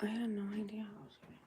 I had no idea how it was going.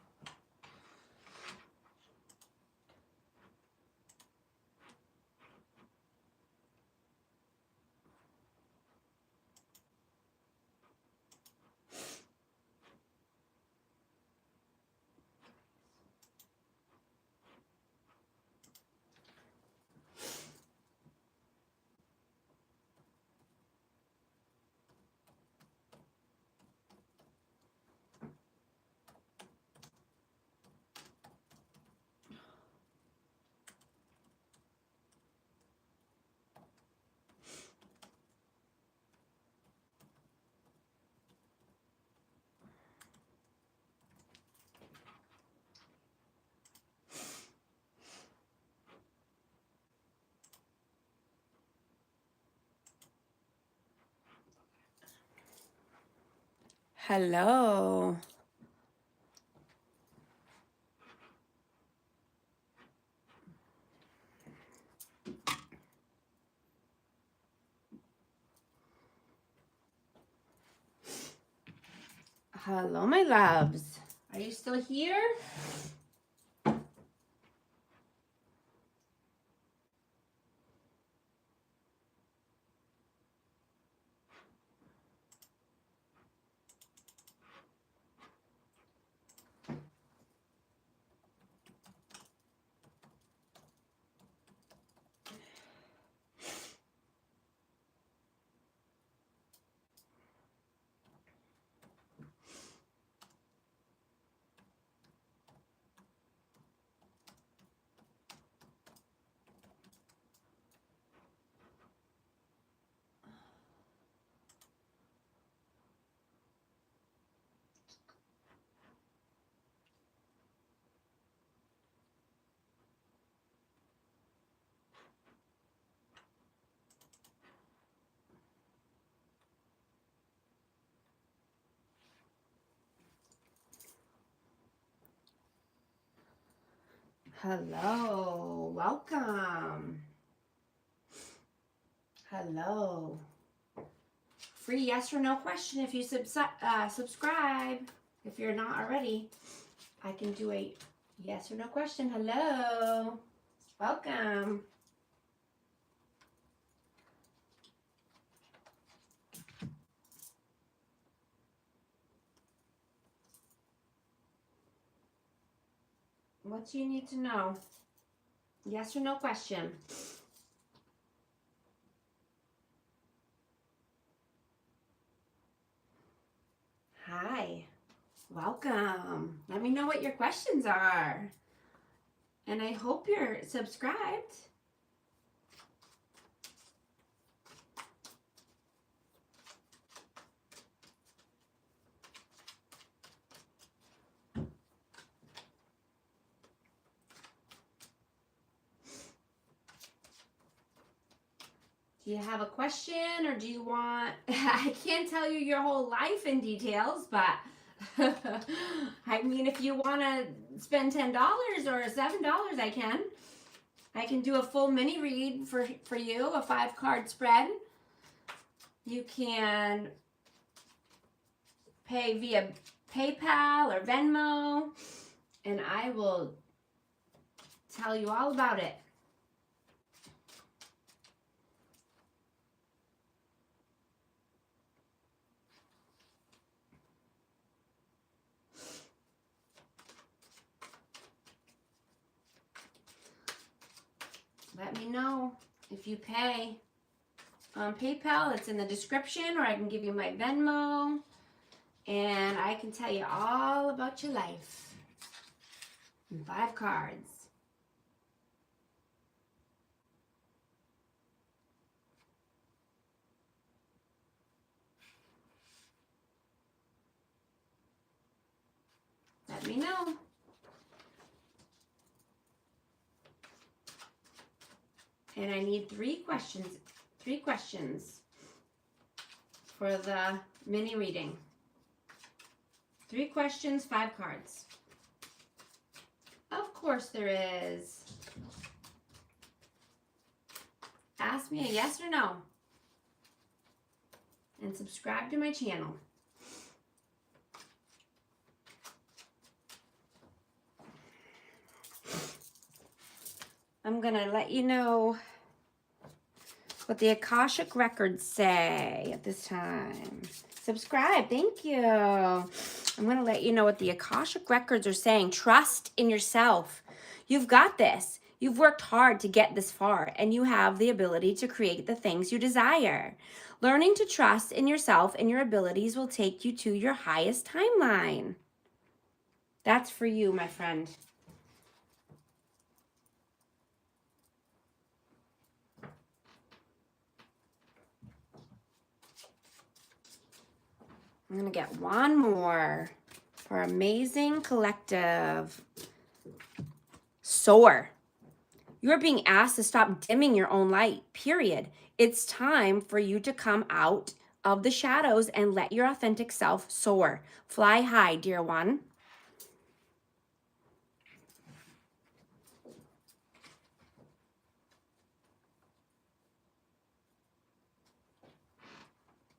Hello. Hello, my loves. Are you still here? Hello. Welcome. Hello. Free yes or no question if you subscribe. If you're not already, I can do a yes or no question. Hello. Welcome. What do you need to know? Yes or no question. Hi. Welcome. Let me know what your questions are. And I hope you're subscribed. Do you have a question, or do you want, I can't tell you your whole life in details, but I mean, if you want to spend $10 or $7, I can. I can do a full mini read for you, a 5-card spread. You can pay via PayPal or Venmo, and I will tell you all about it. Let me know if you pay on PayPal. It's in the description, or I can give you my Venmo, and I can tell you all about your life in 5 cards. Let me know. And I need 3 questions for the mini reading. 3 questions, 5 cards. Of course there is. Ask me a yes or no. And subscribe to my channel. I'm going to let you know what the Akashic records say at this time. Subscribe. Thank you. I'm going to let you know what the Akashic records are saying. Trust in yourself. You've got this. You've worked hard to get this far, and you have the ability to create the things you desire. Learning to trust in yourself and your abilities will take you to your highest timeline. That's for you, my friend. I'm going to get one more for Amazing Collective. Soar. You're being asked to stop dimming your own light, period. It's time for you to come out of the shadows and let your authentic self soar. Fly high, dear one.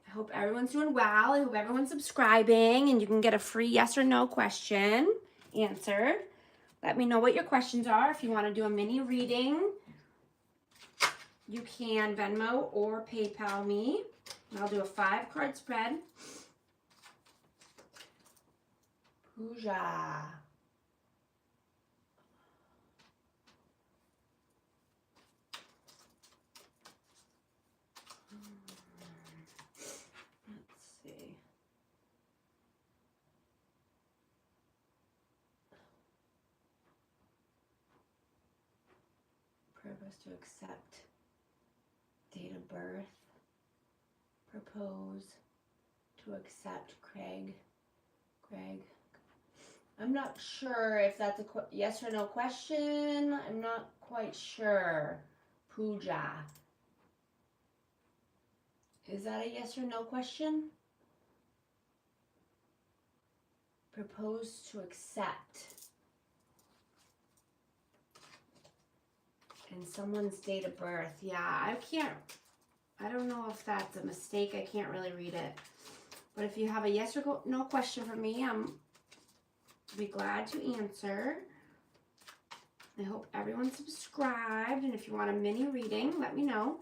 I hope everyone's doing well. I hope everyone's subscribing and you can get a free yes or no question answered. Let me know what your questions are. If you want to do a mini reading, you can Venmo or PayPal me. I'll do a 5-card spread. Puja. Let's see. Purpose to accept. Date of birth. Propose to accept. Greg. I'm not sure if that's a yes or no question. I'm not quite sure. Puja. Is that a yes or no question? Propose to accept. And someone's date of birth. Yeah, I don't know if that's a mistake. I can't really read it. But if you have a yes or no question for me, I'm be glad to answer. I hope everyone's subscribed. And if you want a mini reading, let me know.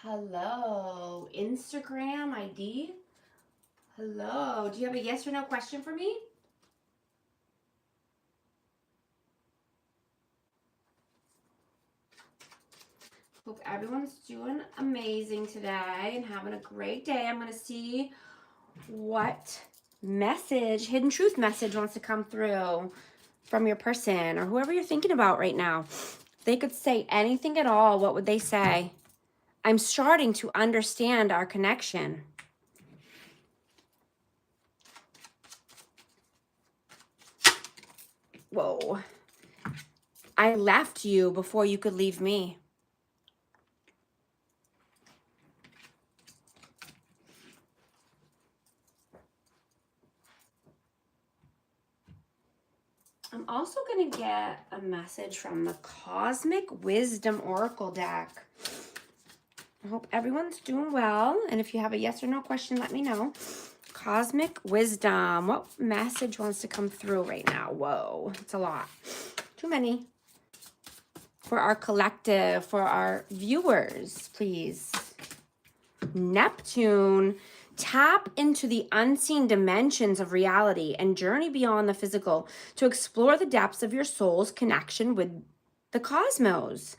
Hello, Instagram ID. Hello, do you have a yes or no question for me? Hope everyone's doing amazing today and having a great day. I'm going to see what message, hidden truth message wants to come through from your person or whoever you're thinking about right now. If they could say anything at all, what would they say? I'm starting to understand our connection. Whoa. I left you before you could leave me. I'm also going to get a message from the Cosmic Wisdom Oracle deck. I hope everyone's doing well. And if you have a yes or no question, let me know. Cosmic Wisdom. What message wants to come through right now? Whoa, it's a lot. Too many. For our collective, for our viewers, please. Neptune. Tap into the unseen dimensions of reality and journey beyond the physical to explore the depths of your soul's connection with the cosmos.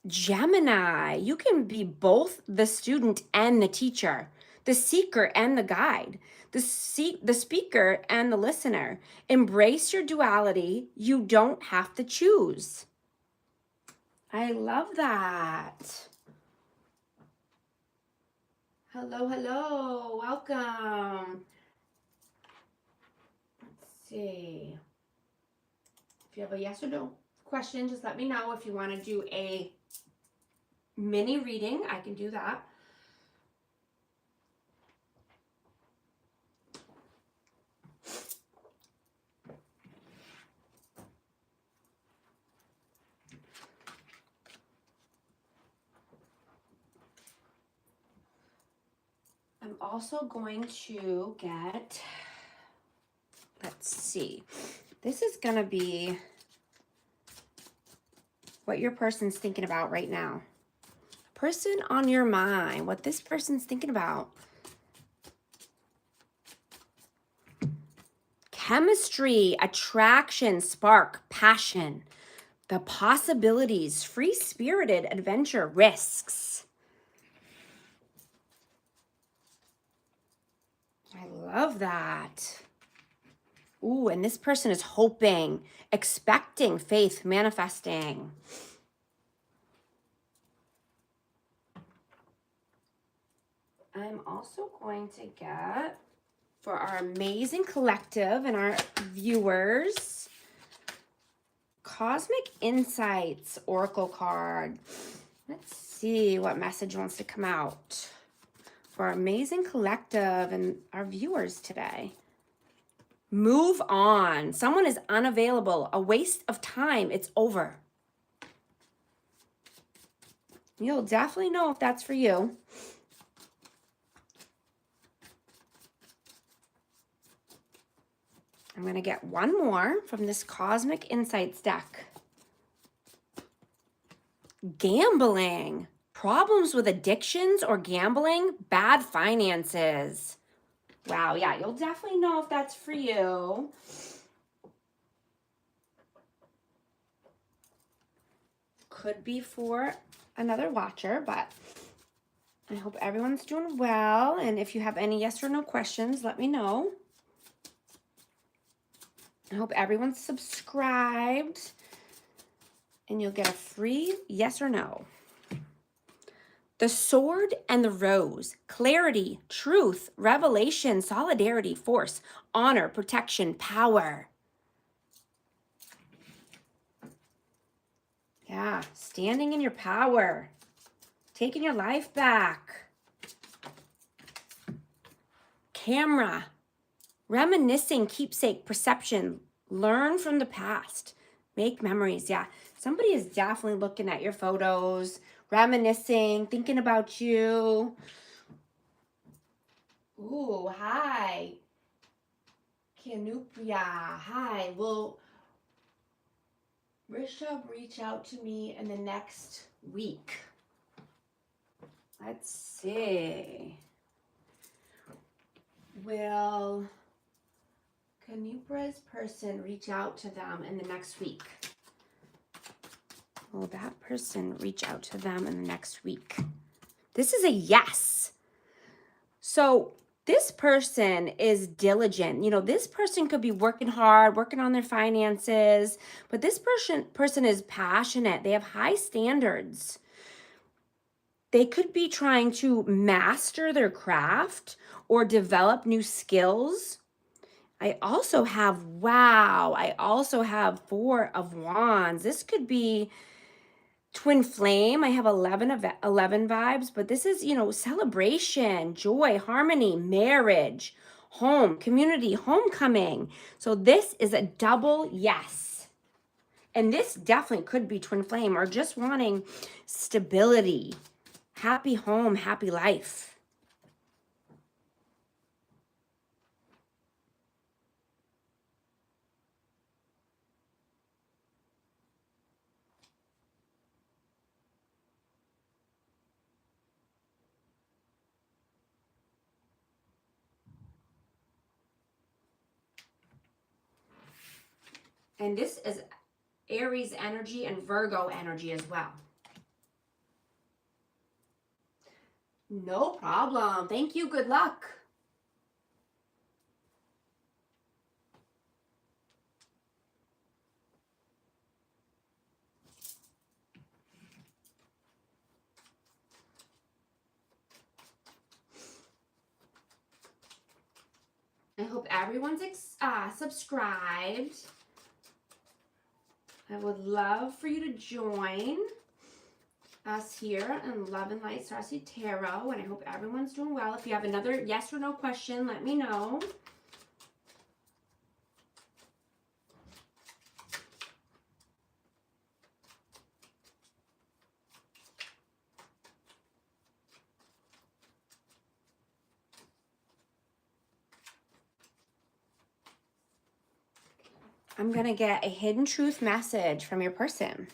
Gemini, you can be both the student and the teacher, the seeker and the guide, the speaker and the listener. Embrace your duality. You don't have to choose. I love that. Hello, hello, welcome. Let's see. If you have a yes or no question, just let me know. If you want to do a mini reading, I can do that. also going to get, let's see, this is going to be what your person's thinking about right now. Person on your mind, what this person's thinking about. Chemistry, attraction, spark, passion, the possibilities, free-spirited adventure, risks. I love that. Ooh, and this person is hoping, expecting, faith, manifesting. I'm also going to get, for our amazing collective and our viewers, Cosmic Insights Oracle card. Let's see what message wants to come out for our amazing collective and our viewers today. Move on. Someone is unavailable. A waste of time. It's over. You'll definitely know if that's for you. I'm going to get one more from this Cosmic Insights deck. Gambling. Problems with addictions or gambling. Bad finances. Wow, yeah, you'll definitely know if that's for you. Could be for another watcher, but I hope everyone's doing well. And if you have any yes or no questions, let me know. I hope everyone's subscribed and you'll get a free yes or no. The Sword and the Rose, clarity, truth, revelation, solidarity, force, honor, protection, power. Yeah, standing in your power, taking your life back. Camera, reminiscing, keepsake, perception, learn from the past, make memories. Yeah, somebody is definitely looking at your photos, reminiscing, thinking about you. Ooh, hi. Canupia, hi. Will Rishabh reach out to me in the next week? Let's see. Will Canupra's person reach out to them in the next week? Will that person reach out to them in the next week? This is a yes. So this person is diligent. You know, this person could be working hard, working on their finances, but this person is passionate. They have high standards. They could be trying to master their craft or develop new skills. I also have, wow, I also have 4 of Wands. This could be twin flame. I have 11 vibes, but this is, you know, celebration, joy, harmony, marriage, home, community, homecoming. So this is a double yes. And this definitely could be twin flame or just wanting stability, happy home, happy life. And this is Aries energy and Virgo energy as well. No problem. Thank you. Good luck. I hope everyone's subscribed. I would love for you to join us here in Love and Light Starseed Tarot, and I hope everyone's doing well. If you have another yes or no question, let me know. I'm going to get a hidden truth message from your person.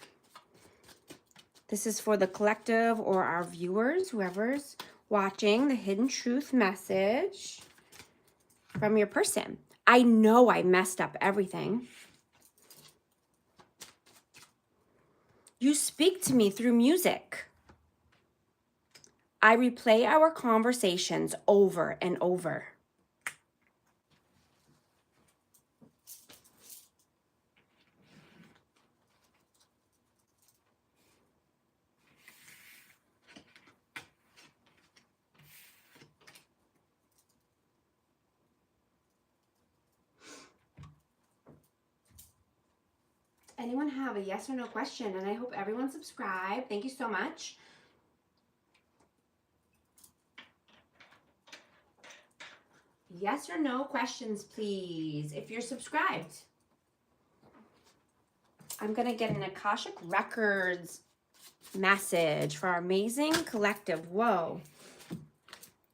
This is for the collective or our viewers, whoever's watching, the hidden truth message from your person. I know I messed up everything. You speak to me through music. I replay our conversations over and over. Anyone have a yes or no question? And I hope everyone subscribed. Thank you so much. Yes or no questions, please, if you're subscribed. I'm going to get an Akashic Records message for our amazing collective. Whoa.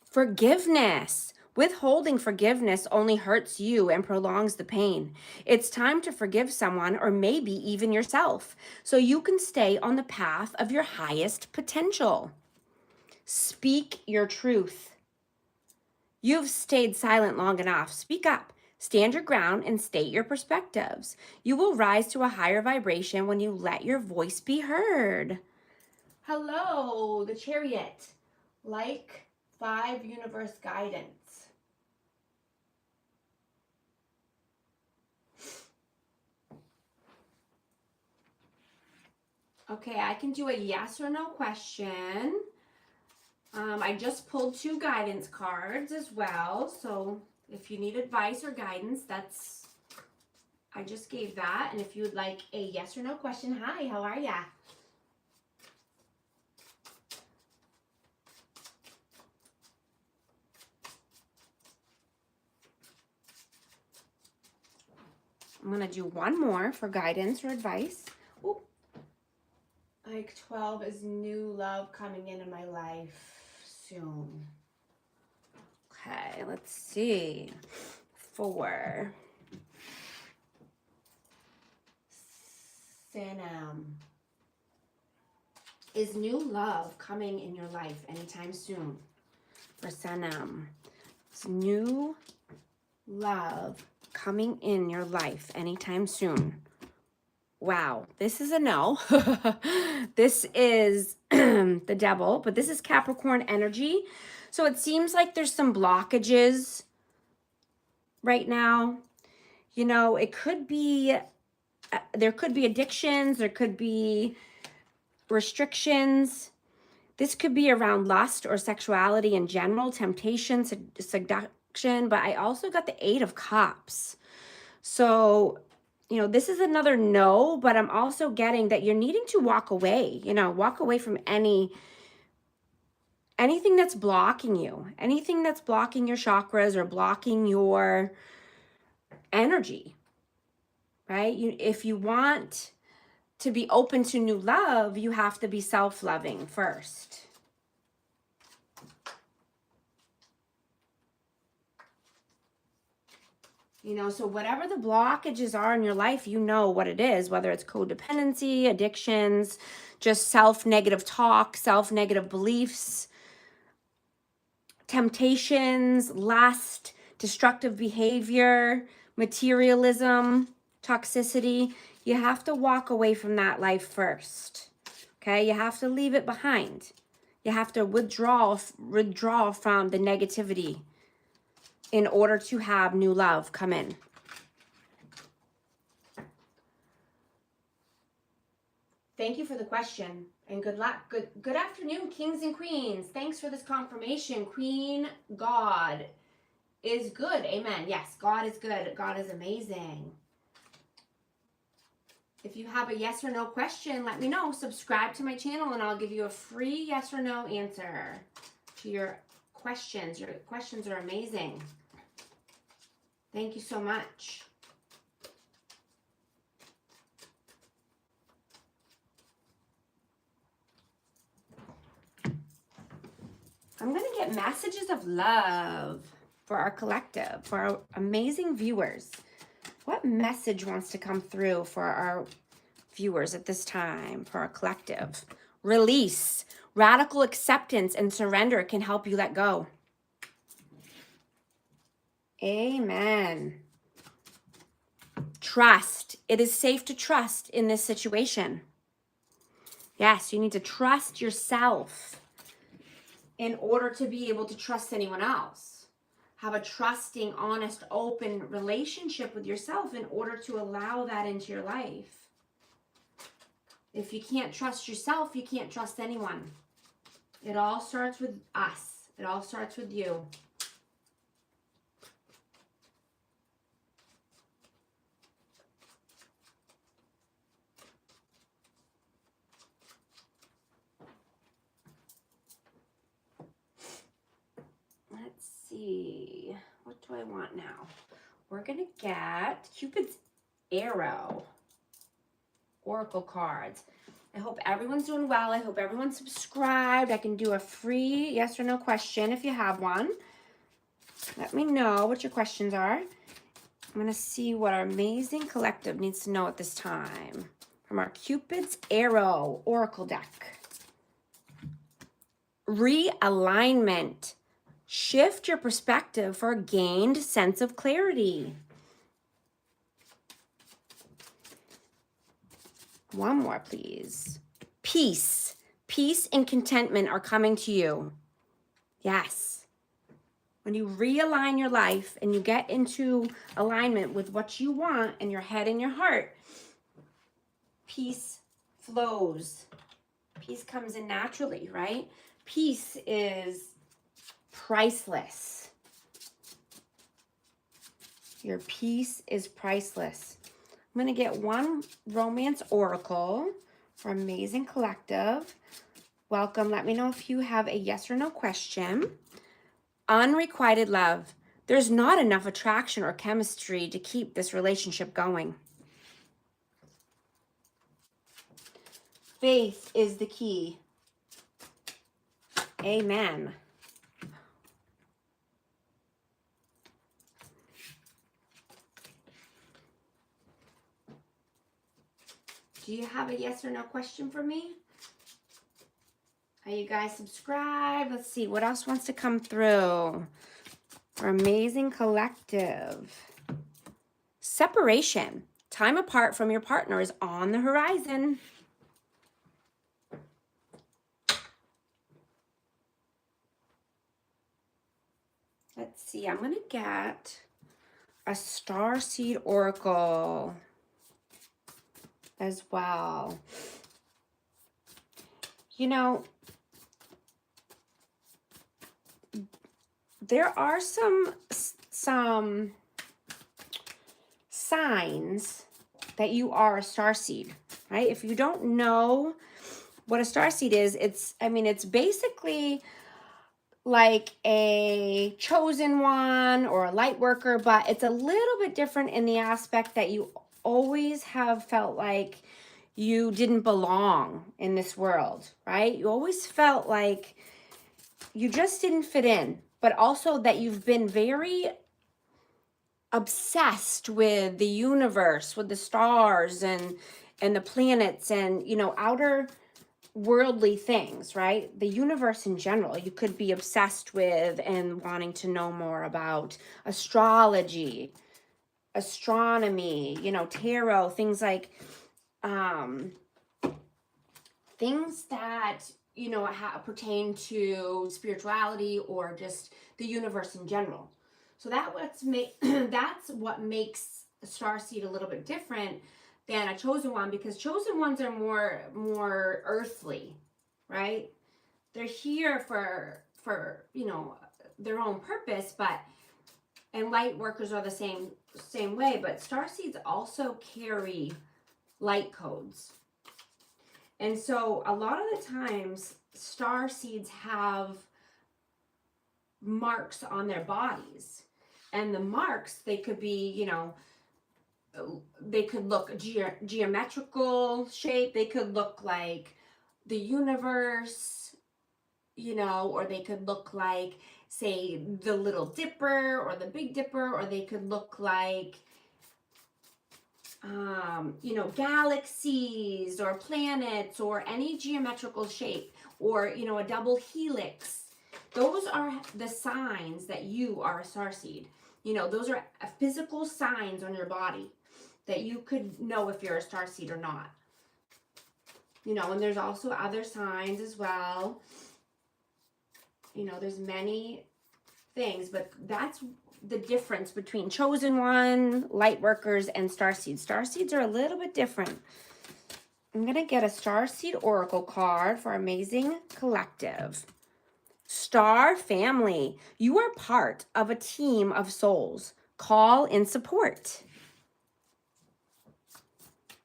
Forgiveness. Withholding forgiveness only hurts you and prolongs the pain. It's time to forgive someone or maybe even yourself so you can stay on the path of your highest potential. Speak your truth. You've stayed silent long enough. Speak up. Stand your ground and state your perspectives. You will rise to a higher vibration when you let your voice be heard. Hello, the Chariot. Like 5 universe guidance. Okay, I can do a yes or no question. I just pulled 2 guidance cards as well. So if you need advice or guidance, I just gave that. And if you would like a yes or no question, hi, how are ya? I'm going to do one more for guidance or advice. Ooh. Like 12 is new love coming into my life soon. Okay, let's see. 4. Sanam. Is new love coming in your life anytime soon? For Sanam. Is new love coming in your life anytime soon? Wow, this is a no. This is the devil, but this is Capricorn energy. So it seems like there's some blockages right now. You know, it could be, there could be addictions, there could be restrictions. This could be around lust or sexuality in general, temptation, seduction, but I also got the 8 of Cups. So, you know, this is another no, but I'm also getting that you're needing to walk away, walk away from anything that's blocking you, anything that's blocking your chakras or blocking your energy, right? If you want to be open to new love, you have to be self-loving first. So whatever the blockages are in your life, you know what it is, whether it's codependency, addictions, just self-negative talk, self-negative beliefs, temptations, lust, destructive behavior, materialism, toxicity. You have to walk away from that life first, okay? You have to leave it behind. You have to withdraw from the negativity in order to have new love come in. Thank you for the question and good luck. Good afternoon, kings and queens. Thanks for this confirmation. Queen, God is good. Amen. Yes, God is good. God is amazing. If you have a yes or no question, let me know. Subscribe to my channel and I'll give you a free yes or no answer to your questions. Your questions are amazing. Thank you so much. I'm going to get messages of love for our collective, for our amazing viewers. What message wants to come through for our viewers at this time, for our collective? Release. Radical acceptance and surrender can help you let go. Amen. Trust. It is safe to trust in this situation. Yes, you need to trust yourself in order to be able to trust anyone else. Have a trusting, honest, open relationship with yourself in order to allow that into your life. If you can't trust yourself, you can't trust anyone. It all starts with us. It all starts with you. Let's see. What do I want now? We're going to get Cupid's Arrow Oracle cards. I hope everyone's doing well. I hope everyone's subscribed. I can do a free yes or no question if you have one. Let me know what your questions are. I'm going to see what our amazing collective needs to know at this time from our Cupid's Arrow Oracle deck. Realignment. Shift your perspective for a gained sense of clarity. One more, please. Peace. Peace and contentment are coming to you. Yes. When you realign your life and you get into alignment with what you want in your head and your heart, peace flows. Peace comes in naturally, right? Peace is priceless. Your peace is priceless. I'm going to get one romance oracle for Amazing Collective. Welcome. Let me know if you have a yes or no question. Unrequited love. There's not enough attraction or chemistry to keep this relationship going. Faith is the key. Amen. Do you have a yes or no question for me? Are you guys subscribed? Let's see, what else wants to come through? Our Amazing Collective. Separation. Time apart from your partner is on the horizon. Let's see, I'm going to get a Starseed Oracle as well. You know, there are some signs that you are a starseed, right? If you don't know what a starseed is, it's basically like a chosen one or a light worker, but it's a little bit different in the aspect that you always have felt like you didn't belong in this world, right? You always felt like you just didn't fit in, but also that you've been very obsessed with the universe, with the stars and the planets and, you know, outer worldly things, right? The universe in general, you could be obsessed with and wanting to know more about astrology, astronomy, you know, tarot, things like things that, you know, pertain to spirituality or just the universe in general. So that's what makes a starseed a little bit different than a chosen one, because chosen ones are more earthly, right? They're here for you know, their own purpose, but and light workers are the same way, but starseeds also carry light codes. And so a lot of the times starseeds have marks on their bodies, and the marks, they could be, you know, they could look geometrical shape, they could look like the universe, you know, or they could look like, say, the Little Dipper or the Big Dipper, or they could look like you know, galaxies or planets or any geometrical shape, or, you know, a double helix. Those are the signs that you are a starseed. You know, those are physical signs on your body that you could know if you're a starseed or not. You know, and there's also other signs as well. You know, there's many things, but that's the difference between chosen one, light workers, and starseeds. Starseeds are a little bit different. I'm going to get a starseed oracle card for Amazing Collective. Star family, you are part of a team of souls. Call in support.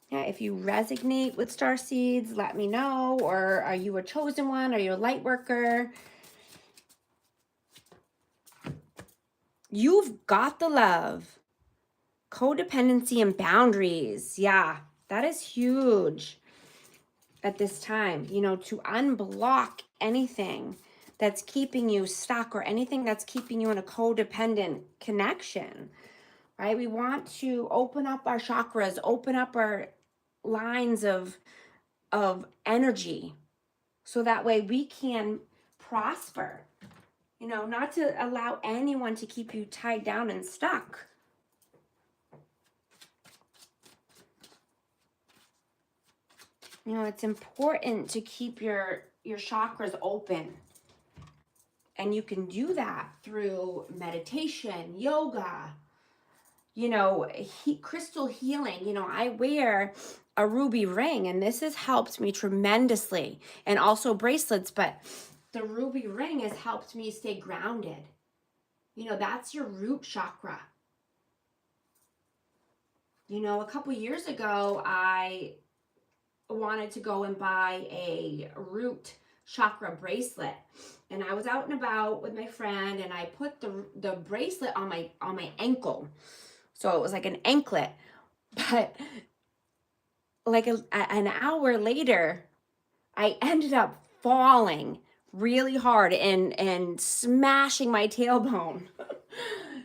Yeah, if you resonate with starseeds, let me know. Or are you a chosen one? Are you a light worker? You've got the love. Codependency and boundaries. Yeah, that is huge at this time. You know, to unblock anything that's keeping you stuck or anything that's keeping you in a codependent connection, right? We want to open up our chakras, open up our lines of energy, so that way we can prosper. You know, not to allow anyone to keep you tied down and stuck. You know, it's important to keep your chakras open. And you can do that through meditation, yoga, you know, crystal healing. You know, I wear a ruby ring, and this has helped me tremendously. And also bracelets, but the ruby ring has helped me stay grounded. You know, that's your root chakra. You know, a couple years ago, I wanted to go and buy a root chakra bracelet, and I was out and about with my friend, and I put the bracelet on my ankle, so it was like an anklet. But like an hour later, I ended up falling really hard and smashing my tailbone.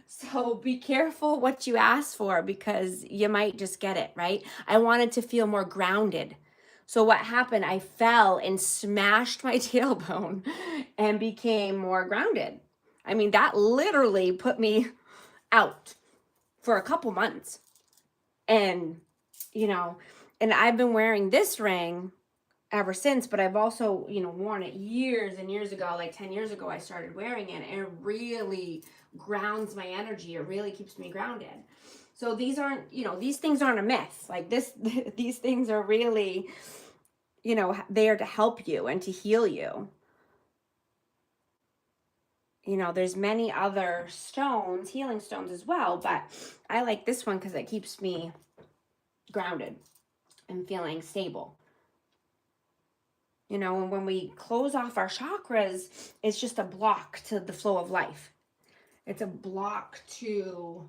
So be careful what you ask for, because you might just get it, right? I wanted to feel more grounded. So what happened? I fell and smashed my tailbone and became more grounded. I mean, that literally put me out for a couple months. And, you know, and I've been wearing this ring ever since, but I've also, you know, worn it years and years ago, like 10 years ago, I started wearing it, and it really grounds my energy. It really keeps me grounded. So these aren't, you know, these things aren't a myth. Like this, these things are really, you know, there to help you and to heal you. You know, there's many other stones, healing stones as well, but I like this one because it keeps me grounded and feeling stable. You know, and when we close off our chakras, it's just a block to the flow of life. It's a block to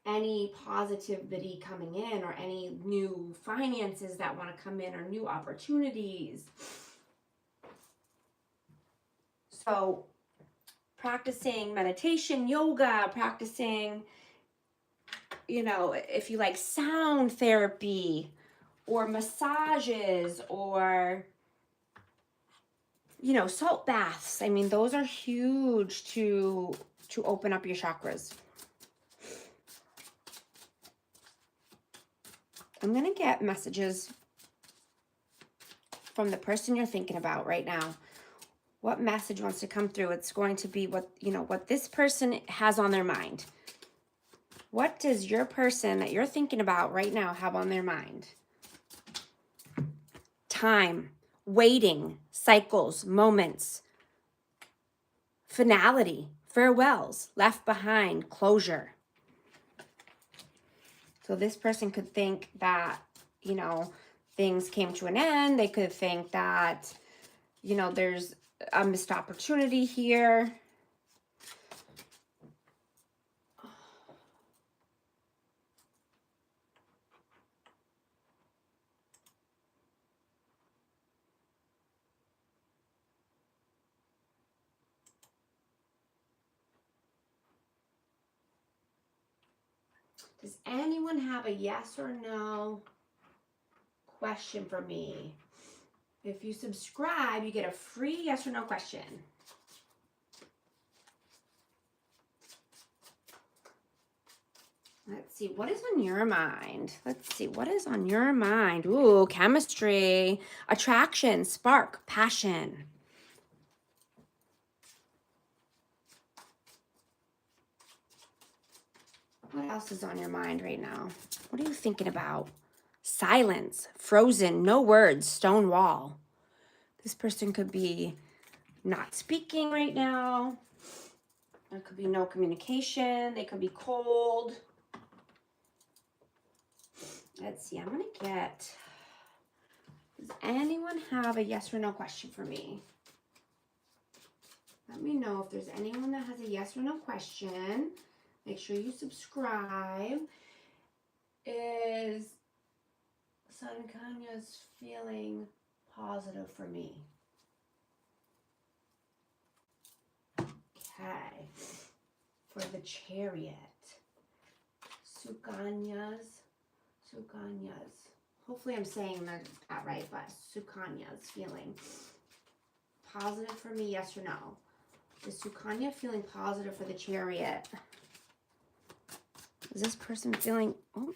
any positivity coming in, or any new finances that want to come in, or new opportunities. So practicing meditation, yoga, practicing, you know, if you like sound therapy or massages, or, you know, salt baths. I mean, those are huge to open up your chakras. I'm going to get messages from the person you're thinking about right now. What message wants to come through? It's going to be what, you know, what this person has on their mind. What does your person that you're thinking about right now have on their mind? Time, waiting, cycles, moments, finality, farewells, left behind, closure. So this person could think that, you know, things came to an end. They could think that, you know, there's a missed opportunity here. Does anyone have a yes or no question for me? If you subscribe, you get a free yes or no question. Let's see, what is on your mind? Let's see, what is on your mind? Ooh, chemistry, attraction, spark, passion. What else is on your mind right now? What are you thinking about? Silence, frozen, no words, stone wall. This person could be not speaking right now. There could be no communication. They could be cold. Let's see, I'm going to get, does anyone have a yes or no question for me? Let me know if there's anyone that has a yes or no question. Make sure you subscribe. Is Sankanya's feeling positive for me? Okay. For the Chariot. Sukanya's. Hopefully I'm saying that right, but Sukanya's feeling positive for me, yes or no? Is Sukanya feeling positive for the Chariot? Is this person feeling, oh,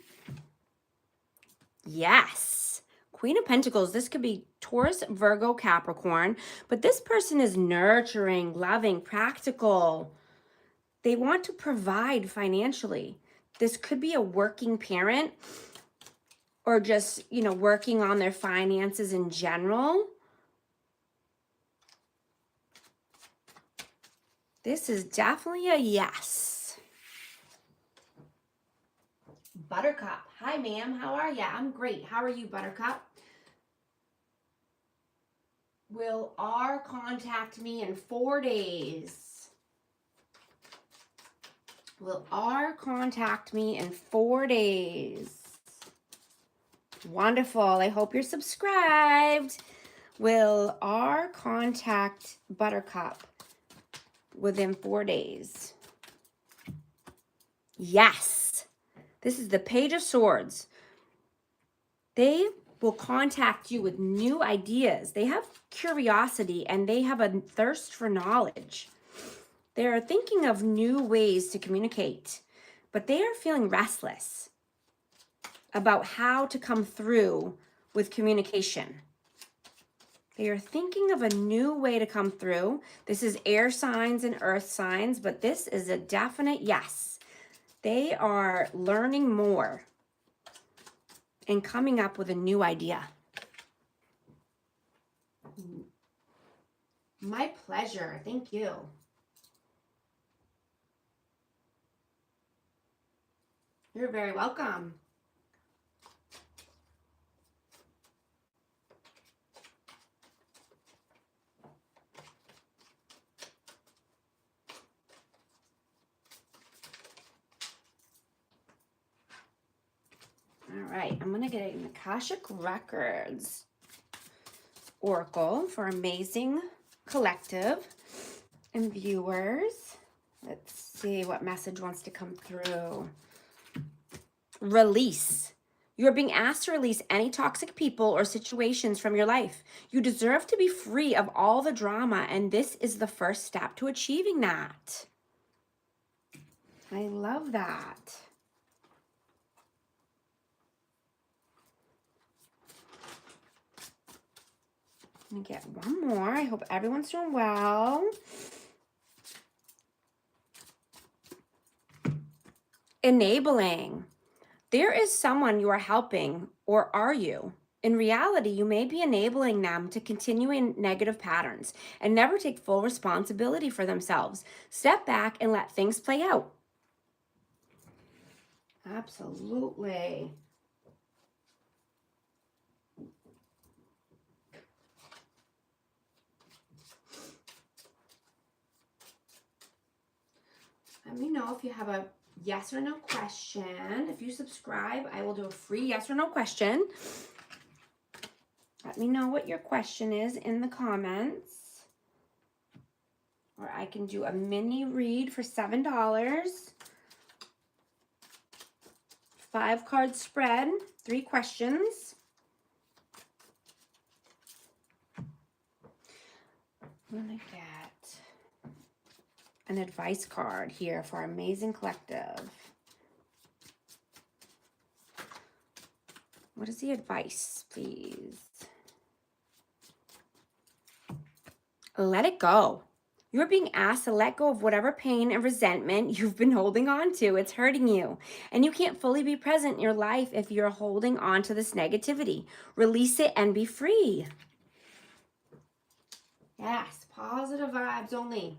yes. Queen of Pentacles, this could be Taurus, Virgo, Capricorn, but this person is nurturing, loving, practical. They want to provide financially. This could be a working parent or just, you know, working on their finances in general. This is definitely a yes. Buttercup. Hi, ma'am. How are you? I'm great. How are you, Buttercup? Will R contact me in 4 days? Will R contact me in 4 days? Wonderful. I hope you're subscribed. Will R contact Buttercup within 4 days? Yes. This is the Page of Swords. They will contact you with new ideas. They have curiosity and they have a thirst for knowledge. They are thinking of new ways to communicate, but they are feeling restless about how to come through with communication. They are thinking of a new way to come through. This is air signs and earth signs, but this is a definite yes. They are learning more and coming up with a new idea. My pleasure. Thank you. You're very welcome. All right, I'm going to get an Akashic Records Oracle for Amazing Collective and viewers. Let's see what message wants to come through. Release. You're being asked to release any toxic people or situations from your life. You deserve to be free of all the drama, and this is the first step to achieving that. I love that. Let me get one more. I hope everyone's doing well. Enabling. There is someone you are helping, or are you? In reality, you may be enabling them to continue in negative patterns and never take full responsibility for themselves. Step back and let things play out. Absolutely. Let me know if you have a yes or no question. If you subscribe, I will do a free yes or no question. Let me know what your question is in the comments. Or I can do a mini read for $7. 5-card spread, 3 questions. I'm going to get an advice card here for our amazing collective. What is the advice, please? Let it go. You're being asked to let go of whatever pain and resentment you've been holding on to. It's hurting you. And you can't fully be present in your life if you're holding on to this negativity. Release it and be free. Yes, positive vibes only.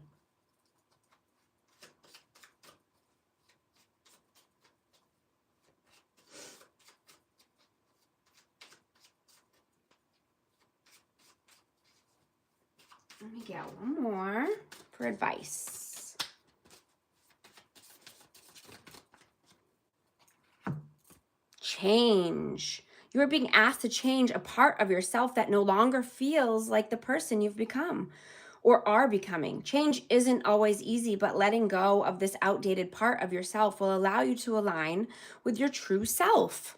Let me get one more for advice. Change. You are being asked to change a part of yourself that no longer feels like the person you've become or are becoming. Change isn't always easy, but letting go of this outdated part of yourself will allow you to align with your true self.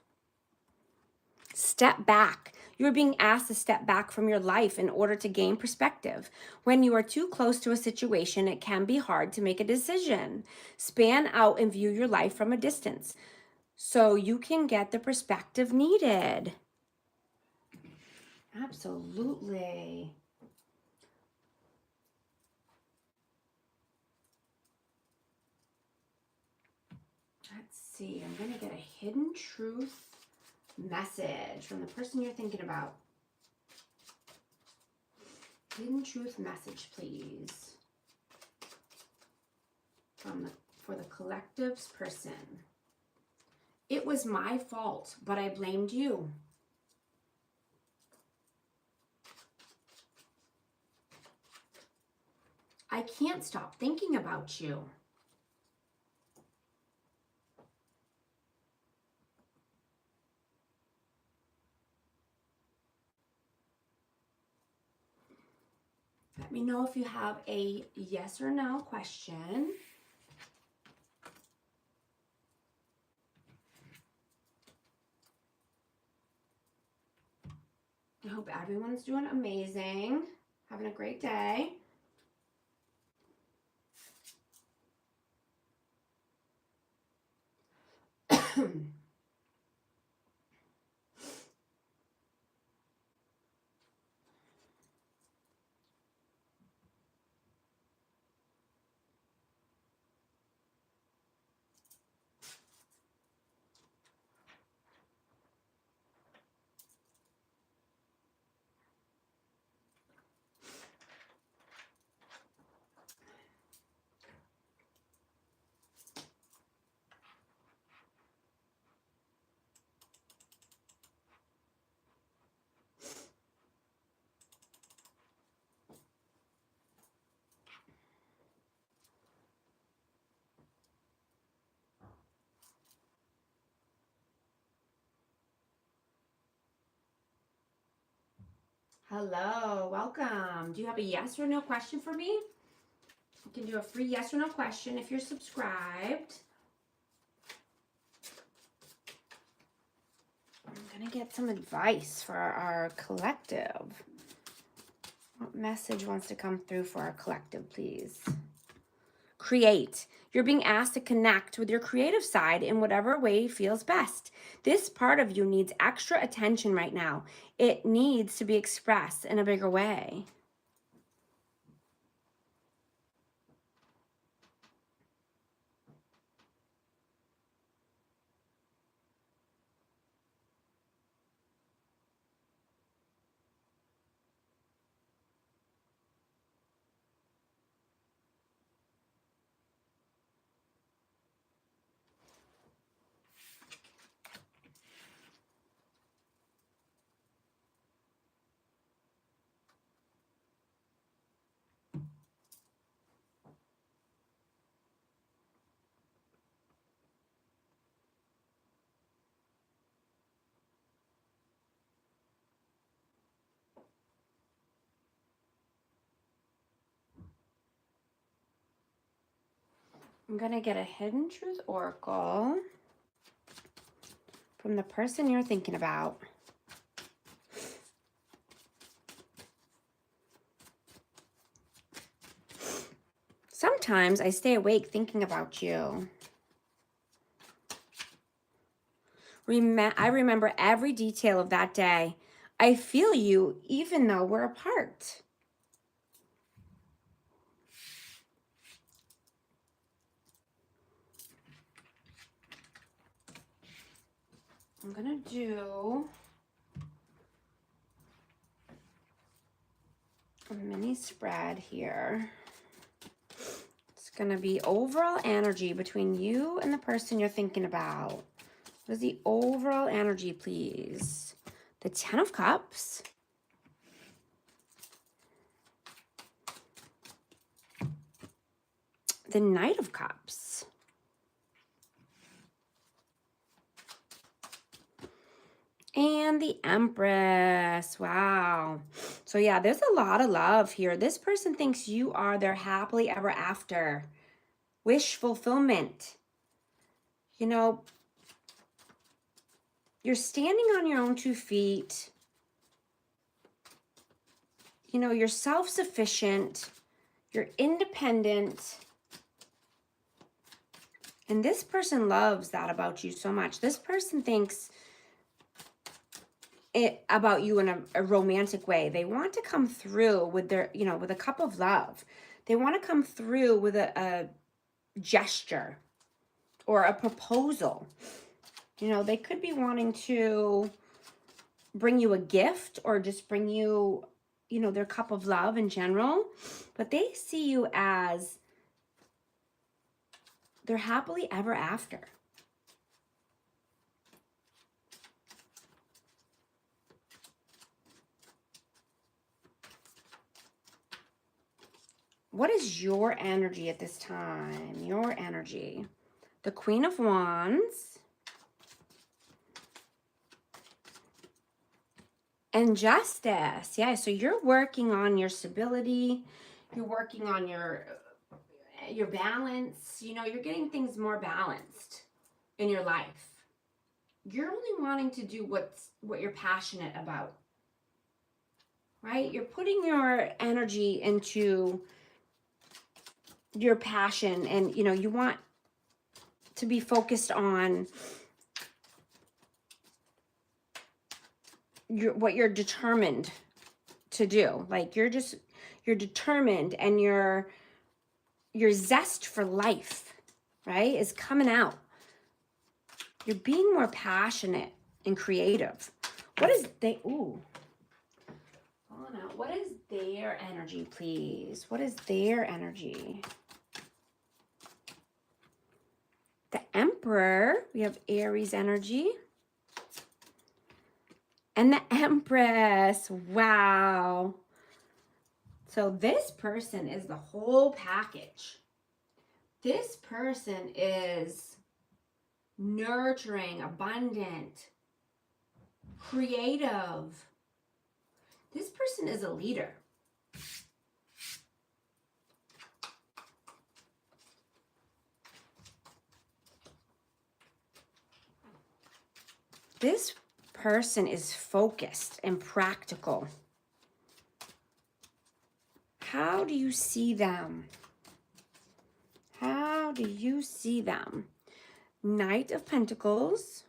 Step back. You are being asked to step back from your life in order to gain perspective. When you are too close to a situation, it can be hard to make a decision. Span out and view your life from a distance so you can get the perspective needed. Absolutely. Let's see. I'm going to get a hidden truth message from the person you're thinking about. Hidden truth message, please. For the collective's person. It was my fault, but I blamed you. I can't stop thinking about you. Let me know if you have a yes or no question. I hope everyone's doing amazing, having a great day. Hello, welcome. Do you have a yes or no question for me? You can do a free yes or no question if you're subscribed. I'm gonna get some advice for our collective. What message wants to come through for our collective, please? Create. You're being asked to connect with your creative side in whatever way feels best. This part of you needs extra attention right now. It needs to be expressed in a bigger way. I'm going to get a Hidden Truth Oracle. from the person you're thinking about. Sometimes I stay awake thinking about you. I remember every detail of that day. I feel you even though we're apart. I'm gonna do a mini spread here. It's gonna be overall energy between you and the person you're thinking about. What is the overall energy, please? The 10 of Cups. The Knight of Cups. And the Empress. Wow. So yeah, there's a lot of love here. This person thinks you are their happily ever after. Wish fulfillment. You know, you're standing on your own 2 feet. You know, you're self-sufficient. You're independent. And this person loves that about you so much. This person thinks it about you in a romantic way. They want to come through with their, you know, with a cup of love. They want to come through with a gesture or a proposal. You know, they could be wanting to bring you a gift or just bring you, you know, their cup of love in general. But they see you as they're happily ever after. What is your energy at this time? Your energy. The Queen of Wands. And Justice. Yeah, so you're working on your stability. You're working on your balance. You know, you're getting things more balanced in your life. You're only wanting to do what you're passionate about. Right? You're putting your energy into your passion, and you know, you want to be focused on what you're determined to do. Like you're determined, and your zest for life, right, is coming out. You're being more passionate and creative. What is what is their energy, please? What is their energy? The Emperor. We have Aries energy. And the Empress. Wow. So this person is the whole package. This person is nurturing, abundant, creative. This person is a leader. This person is focused and practical. How do you see them? How do you see them? Knight of Pentacles.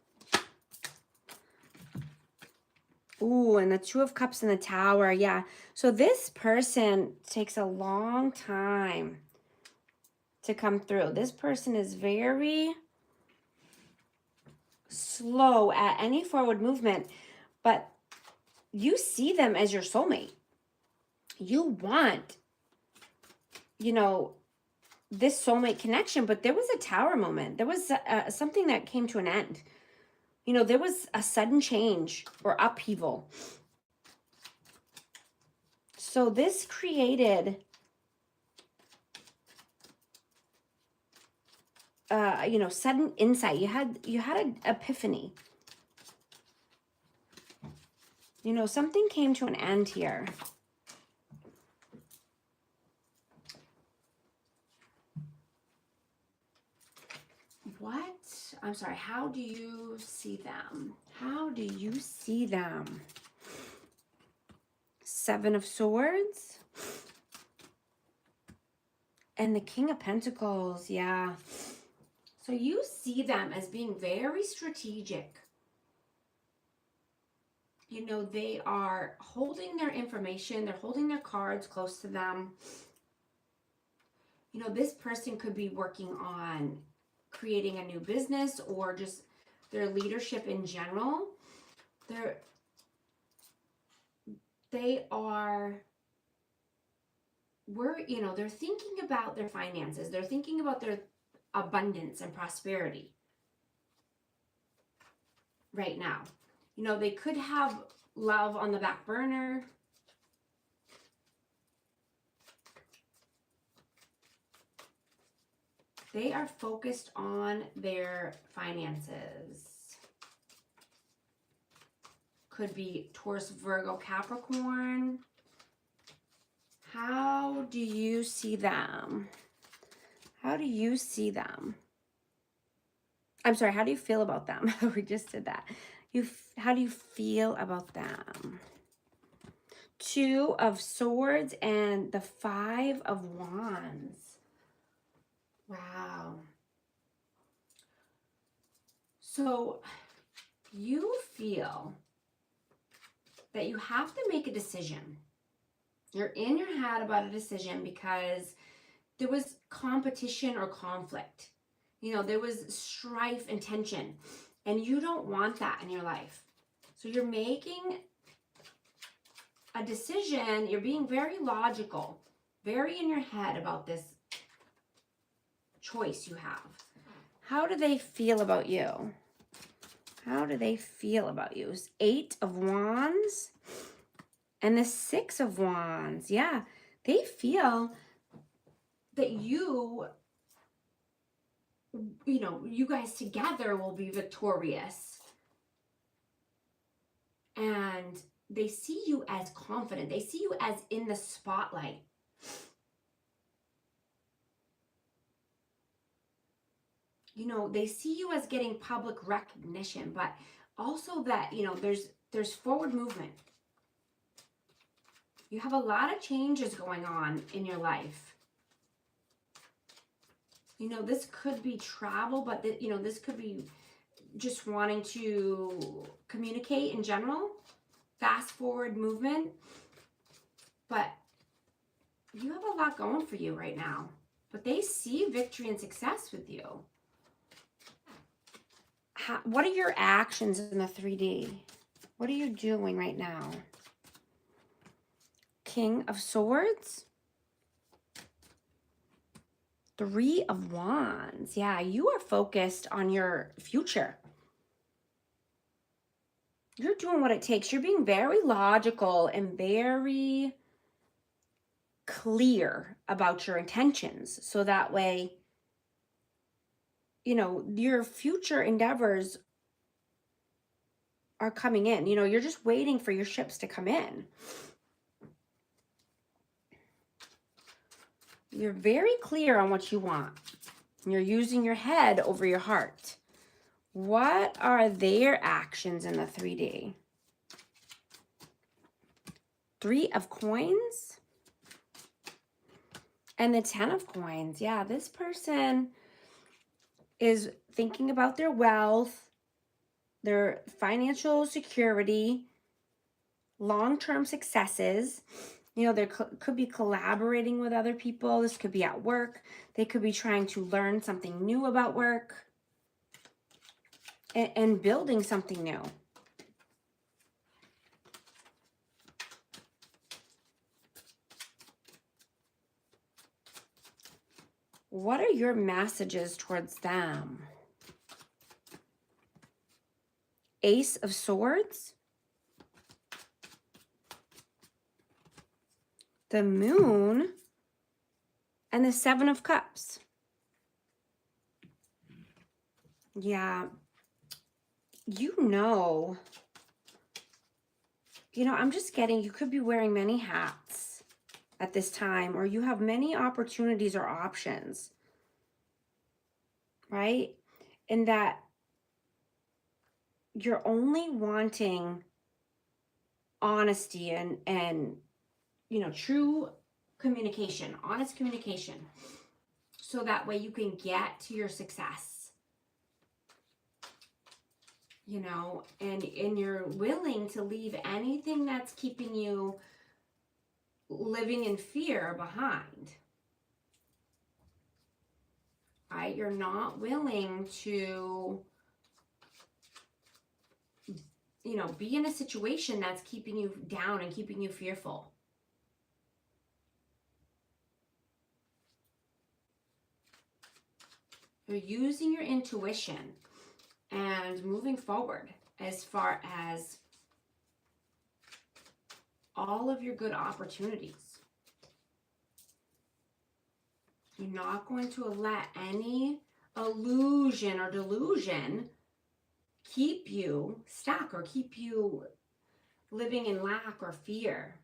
Ooh, and the Two of Cups in the Tower. Yeah. So this person takes a long time to come through. This person is very slow at any forward movement, but you see them as your soulmate. You want, you know, this soulmate connection, but there was a Tower moment. There was something that came to an end. You know, there was a sudden change or upheaval. So this created, you know, sudden insight. You had an epiphany. You know, something came to an end here. What? I'm sorry, how do you see them? How do you see them? Seven of Swords. And the King of Pentacles, yeah. So you see them as being very strategic. You know, they are holding their information. They're holding their cards close to them. You know, this person could be working on creating a new business or just their leadership in general. They're thinking about their finances. They're thinking about their abundance and prosperity right now. You know, they could have love on the back burner. They are focused on their finances. Could be Taurus, Virgo, Capricorn. How do you see them? How do you see them? I'm sorry, how do you feel about them? We just did that. How do you feel about them? Two of Swords and the Five of Wands. Wow. So you feel that you have to make a decision. You're in your head about a decision because there was competition or conflict. You know, there was strife and tension, and you don't want that in your life. So you're making a decision. You're being very logical, very in your head about this choice you have. How do they feel about you? How do they feel about you? Eight of Wands and the Six of Wands. Yeah, they feel that you guys together will be victorious. And they see you as confident. They see you as in the spotlight. You know, they see you as getting public recognition, but also that, you know, there's forward movement. You have a lot of changes going on in your life. You know, this could be travel, but this could be just wanting to communicate in general. Fast forward movement. But you have a lot going for you right now. But they see victory and success with you. What are your actions in the 3D? What are you doing right now? King of Swords. Three of Wands. Yeah, you are focused on your future. You're doing what it takes. You're being very logical and very clear about your intentions. So that way, you know, your future endeavors are coming in. You know, you're just waiting for your ships to come in. You're very clear on what you want. You're using your head over your heart. What are their actions in the 3D? Three of Coins and the 10 of Coins. Yeah, this person is thinking about their wealth, their financial security, long-term successes. You know, they could be collaborating with other people. This could be at work. They could be trying to learn something new about work and building something new. What are your messages towards them? Ace of Swords. The Moon. And the Seven of Cups. Yeah. You know, I'm just getting, you could be wearing many hats at this time, or you have many opportunities or options, right? And that you're only wanting honesty and true communication, honest communication, so that way you can get to your success, and you're willing to leave anything that's keeping you living in fear behind. Right? You're not willing to be in a situation that's keeping you down and keeping you fearful. You're using your intuition and moving forward as far as all of your good opportunities. You're not going to let any illusion or delusion keep you stuck or keep you living in lack or fear.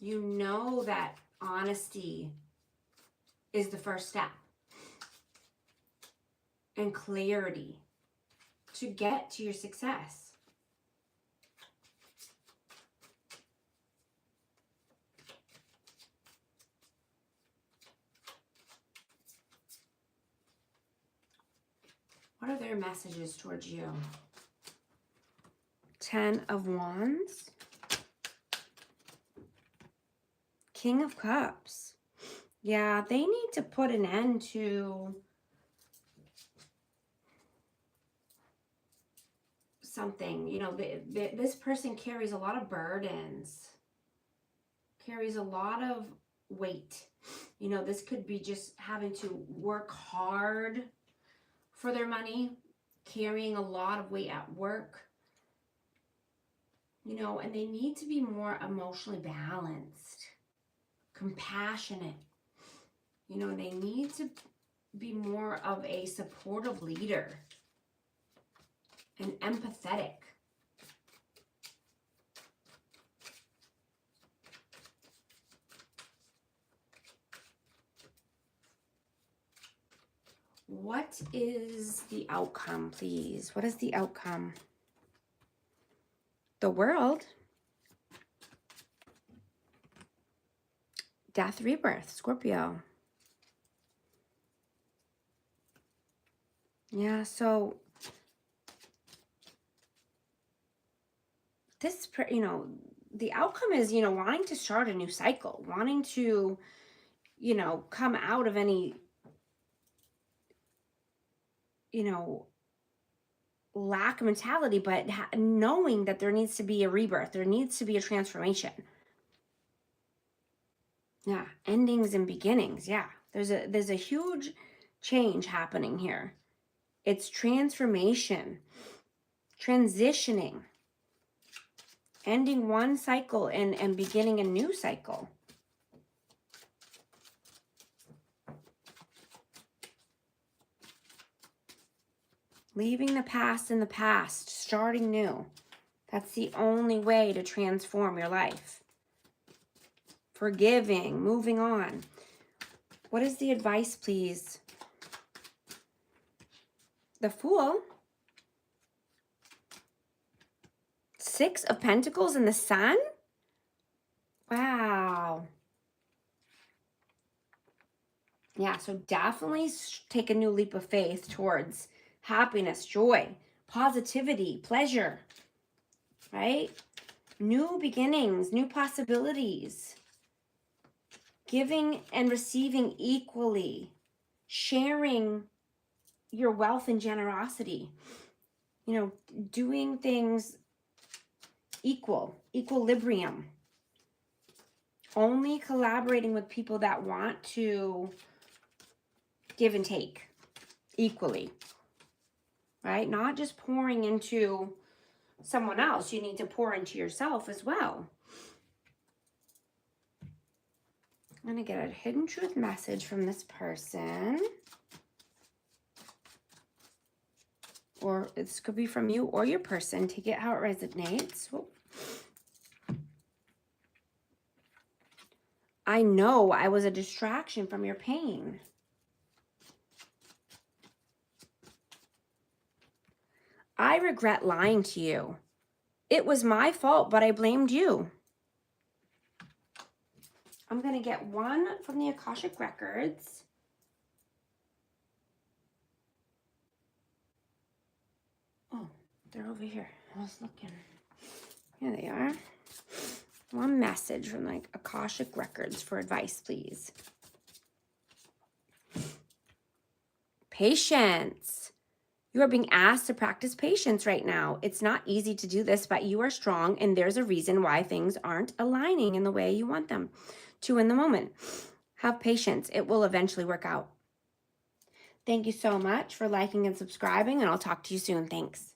You know that honesty is the first step, and clarity to get to your success. What are their messages towards you? 10 of Wands. King of Cups. Yeah, they need to put an end to something. This person carries a lot of burdens, carries a lot of weight. This could be just having to work hard for their money, carrying a lot of weight at work, and they need to be more emotionally balanced, compassionate. They need to be more of a supportive leader and empathetic. What is the outcome, please? What is the outcome? The World. Death, rebirth, Scorpio. Yeah, so this, the outcome is, wanting to start a new cycle, wanting to, come out of any, lack mentality, but knowing that there needs to be a rebirth, there needs to be a transformation. Yeah, endings and beginnings. Yeah, there's a huge change happening here. It's transformation, transitioning, ending one cycle and beginning a new cycle. Leaving the past in the past, starting new. That's the only way to transform your life. Forgiving, moving on. What is the advice, please? The Fool. 6 of Pentacles and the Sun. Wow. Yeah, so definitely take a new leap of faith towards happiness, joy, positivity, pleasure, right? New beginnings, new possibilities. Giving and receiving equally. Sharing your wealth and generosity. Doing things equilibrium. Only collaborating with people that want to give and take equally, right? Not just pouring into someone else. You need to pour into yourself as well. I'm going to get a hidden truth message from this person. Or this could be from you or your person. Take it how it resonates. Whoa. I know I was a distraction from your pain. I regret lying to you. It was my fault, but I blamed you. I'm going to get one from the Akashic Records. Oh, they're over here. I was looking. Here they are. One message from like Akashic Records for advice, please. Patience. You are being asked to practice patience right now. It's not easy to do this, but you are strong, and there's a reason why things aren't aligning in the way you want them to in the moment. Have patience. It will eventually work out. Thank you so much for liking and subscribing, and I'll talk to you soon. Thanks.